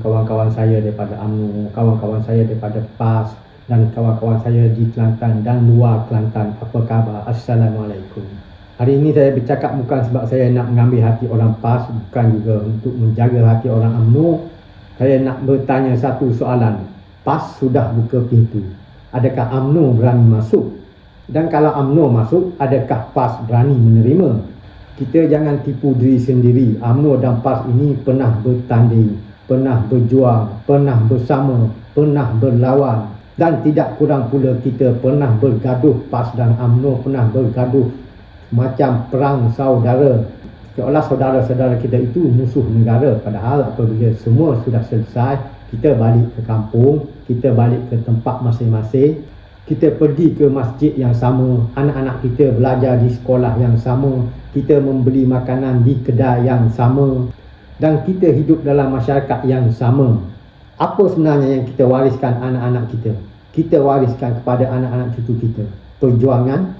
kawan-kawan saya daripada UMNO, kawan-kawan saya daripada PAS dan kawan-kawan saya di Kelantan dan luar Kelantan. Apa khabar? Assalamualaikum. Hari ini saya bercakap bukan sebab saya nak mengambil hati orang PAS, bukan juga untuk menjaga hati orang UMNO. Saya nak bertanya satu soalan. PAS sudah buka pintu. Adakah UMNO berani masuk? Dan kalau UMNO masuk, adakah PAS berani menerima? Kita jangan tipu diri sendiri. UMNO dan PAS ini pernah bertanding, pernah berjuang, pernah bersama, pernah berlawan. Dan tidak kurang pula kita pernah bergaduh. PAS dan UMNO pernah bergaduh macam perang saudara. Seolah saudara-saudara kita itu musuh negara. Padahal apabila semua sudah selesai, kita balik ke kampung, kita balik ke tempat masing-masing, kita pergi ke masjid yang sama, anak-anak kita belajar di sekolah yang sama, kita membeli makanan di kedai yang sama, dan kita hidup dalam masyarakat yang sama. Apa sebenarnya yang kita wariskan anak-anak kita? Kita wariskan kepada anak-anak cucu kita perjuangan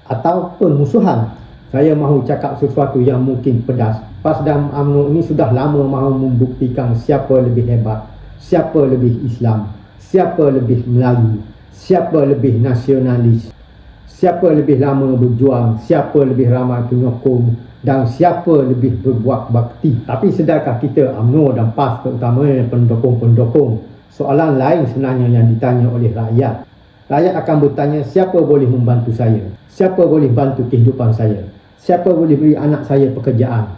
atau permusuhan? Saya mahu cakap sesuatu yang mungkin pedas. PAS dan UMNO ini sudah lama mahu membuktikan siapa lebih hebat, siapa lebih Islam, siapa lebih Melayu, siapa lebih nasionalis, siapa lebih lama berjuang, siapa lebih ramai penyokong dan siapa lebih berbuat bakti. Tapi sedarkah kita, UMNO dan PAS terutamanya pendukung-pendukung, soalan lain sebenarnya yang ditanya oleh rakyat. Rakyat akan bertanya, siapa boleh membantu saya? Siapa boleh bantu kehidupan saya? Siapa boleh beri anak saya pekerjaan?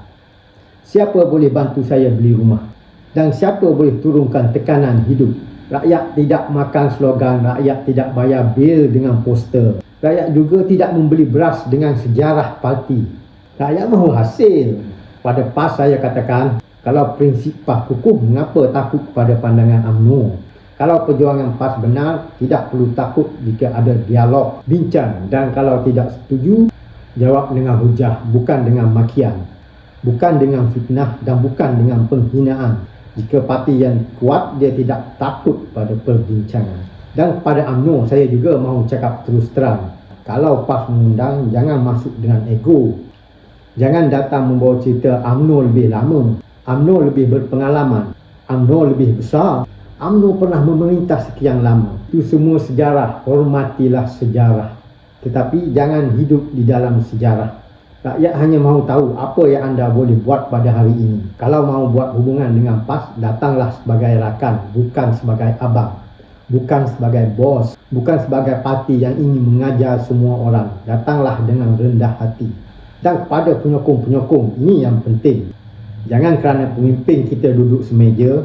Siapa boleh bantu saya beli rumah? Dan siapa boleh turunkan tekanan hidup? Rakyat tidak makan slogan, rakyat tidak bayar bil dengan poster. Rakyat juga tidak membeli beras dengan sejarah parti. Rakyat mahu hasil. Pada PAS saya katakan, kalau prinsip PAS hukum, mengapa takut kepada pandangan UMNO? Kalau perjuangan PAS benar, tidak perlu takut jika ada dialog, bincang. Dan kalau tidak setuju, jawab dengan hujah, bukan dengan makian, bukan dengan fitnah dan bukan dengan penghinaan. Jika parti yang kuat, dia tidak takut pada perbincangan. Dan kepada UMNO, saya juga mahu cakap terus terang. Kalau PAS mengundang, jangan masuk dengan ego. Jangan datang membawa cerita UMNO lebih lama, UMNO lebih berpengalaman, UMNO lebih besar, UMNO pernah memerintah sekian lama. Itu semua sejarah, hormatilah sejarah. Tetapi jangan hidup di dalam sejarah. Rakyat hanya mahu tahu apa yang anda boleh buat pada hari ini. Kalau mahu buat hubungan dengan PAS, datanglah sebagai rakan, bukan sebagai abang, bukan sebagai bos, bukan sebagai parti yang ingin mengajar semua orang. Datanglah dengan rendah hati. Dan kepada penyokong-penyokong, ini yang penting. Jangan kerana pemimpin kita duduk semeja,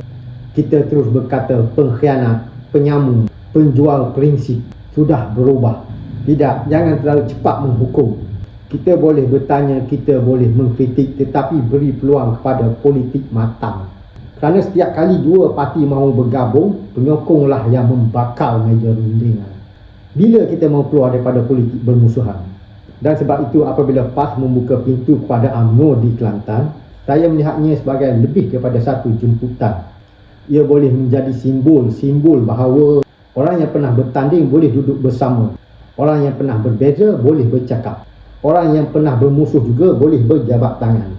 kita terus berkata pengkhianat, penyamun, penjual prinsip, sudah berubah. Tidak, jangan terlalu cepat menghukum. Kita boleh bertanya, kita boleh mengkritik, tetapi beri peluang kepada politik matang. Kerana setiap kali dua parti mahu bergabung, penyokonglah yang membakar meja rundingan. Bila kita mahu keluar daripada politik bermusuhan? Dan sebab itu apabila PAS membuka pintu kepada UMNO di Kelantan, saya melihatnya sebagai lebih daripada satu jemputan. Ia boleh menjadi simbol bahawa orang yang pernah bertanding boleh duduk bersama. Orang yang pernah berbeza boleh bercakap. Orang yang pernah bermusuh juga boleh berjabat tangan.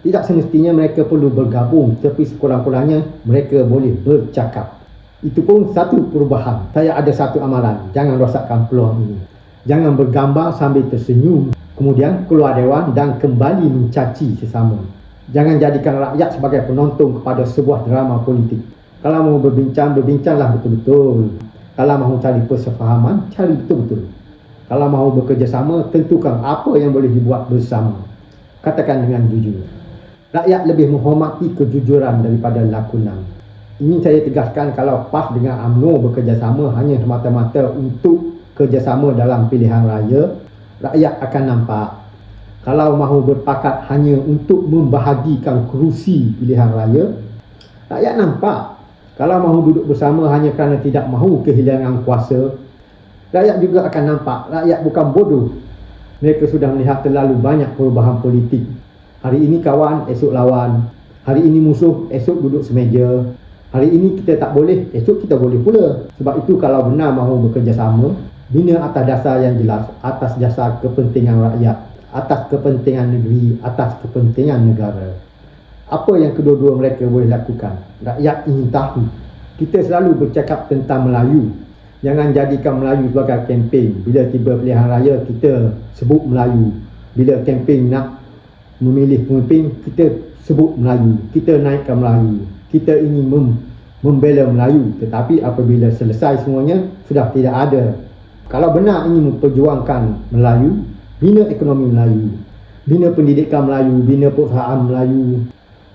Tidak semestinya mereka perlu bergabung, tapi sekurang-kurangnya mereka boleh bercakap. Itu pun satu perubahan. Saya ada satu amaran, jangan rosakkan peluang ini. Jangan bergambar sambil tersenyum, kemudian keluar dewan dan kembali mencaci sesama. Jangan jadikan rakyat sebagai penonton kepada sebuah drama politik. Kalau mahu berbincang, berbincanglah betul-betul. Kalau mahu cari persefahaman, cari betul-betul. Kalau mahu bekerjasama, tentukan apa yang boleh dibuat bersama. Katakan dengan jujur. Rakyat lebih menghormati kejujuran daripada lakonan. Ini saya tegaskan, kalau PAS dengan UMNO bekerjasama hanya semata-mata untuk kerjasama dalam pilihan raya, rakyat akan nampak. Kalau mahu berpakat hanya untuk membahagikan kerusi pilihan raya, rakyat nampak. Kalau mahu duduk bersama hanya kerana tidak mahu kehilangan kuasa, rakyat juga akan nampak. Rakyat bukan bodoh. Mereka sudah melihat terlalu banyak perubahan politik. Hari ini kawan, esok lawan. Hari ini musuh, esok duduk semeja. Hari ini kita tak boleh, esok kita boleh pula. Sebab itu kalau benar mahu bekerjasama, bina atas dasar yang jelas, atas dasar kepentingan rakyat, atas kepentingan negeri, atas kepentingan negara. Apa yang kedua-dua mereka boleh lakukan? Rakyat ingin tahu. Kita selalu bercakap tentang Melayu. Jangan jadikan Melayu sebagai kempen. Bila tiba pilihan raya, kita sebut Melayu. Bila kempen nak memilih pemimpin, kita sebut Melayu. Kita naikkan Melayu. Kita ingin membela Melayu. Tetapi apabila selesai semuanya, sudah tidak ada. Kalau benar ingin memperjuangkan Melayu, bina ekonomi Melayu, bina pendidikan Melayu, bina perusahaan Melayu,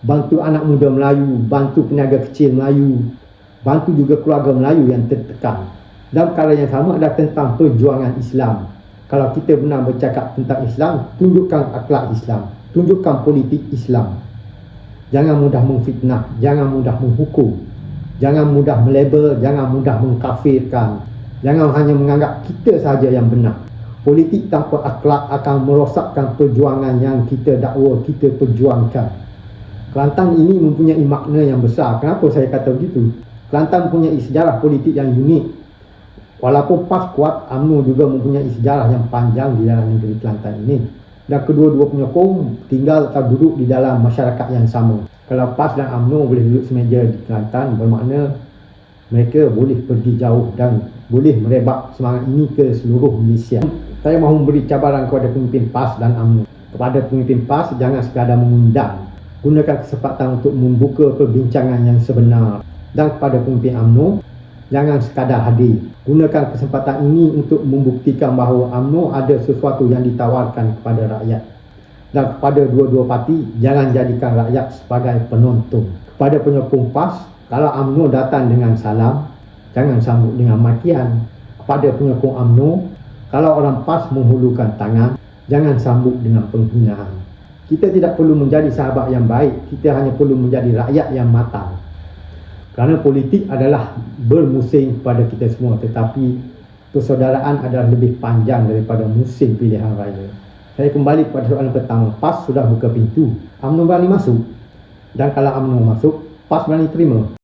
bantu anak muda Melayu, bantu peniaga kecil Melayu, bantu juga keluarga Melayu yang tertekan. Dan perkara yang sama adalah tentang perjuangan Islam. Kalau kita benar bercakap tentang Islam, tunjukkan akhlak Islam, tunjukkan politik Islam. Jangan mudah memfitnah, jangan mudah menghukum, jangan mudah melabel, jangan mudah mengkafirkan. Jangan hanya menganggap kita sahaja yang benar. Politik tanpa akhlak akan merosakkan perjuangan yang kita dakwa, kita perjuangkan. Kelantan ini mempunyai makna yang besar. Kenapa saya kata begitu? Kelantan mempunyai sejarah politik yang unik. Walaupun PAS kuat, UMNO juga mempunyai sejarah yang panjang di dalam negeri Kelantan ini. Dan kedua-dua penyokong tinggal atau duduk di dalam masyarakat yang sama. Kalau PAS dan UMNO boleh duduk semeja di Kelantan, bermakna mereka boleh pergi jauh dan boleh merebak semangat ini ke seluruh Malaysia. Saya mahu memberi cabaran kepada pemimpin PAS dan UMNO. Kepada pemimpin PAS, jangan sekadar mengundang. Gunakan kesempatan untuk membuka perbincangan yang sebenar. Dan kepada pemimpin UMNO, jangan sekadar hadir. Gunakan kesempatan ini untuk membuktikan bahawa UMNO ada sesuatu yang ditawarkan kepada rakyat. Dan kepada dua-dua parti, jangan jadikan rakyat sebagai penonton. Kepada penyokong PAS, kalau UMNO datang dengan salam, jangan sambut dengan makian. Kepada penyokong UMNO, kalau orang PAS menghulurkan tangan, jangan sambut dengan penghinaan. Kita tidak perlu menjadi sahabat yang baik, kita hanya perlu menjadi rakyat yang matang. Kerana politik adalah bermusim kepada kita semua, tetapi persaudaraan adalah lebih panjang daripada musim pilihan raya. Saya kembali kepada soalan pertama. PAS sudah buka pintu, UMNO berani masuk. Dan kalau UMNO masuk, PAS berani terima.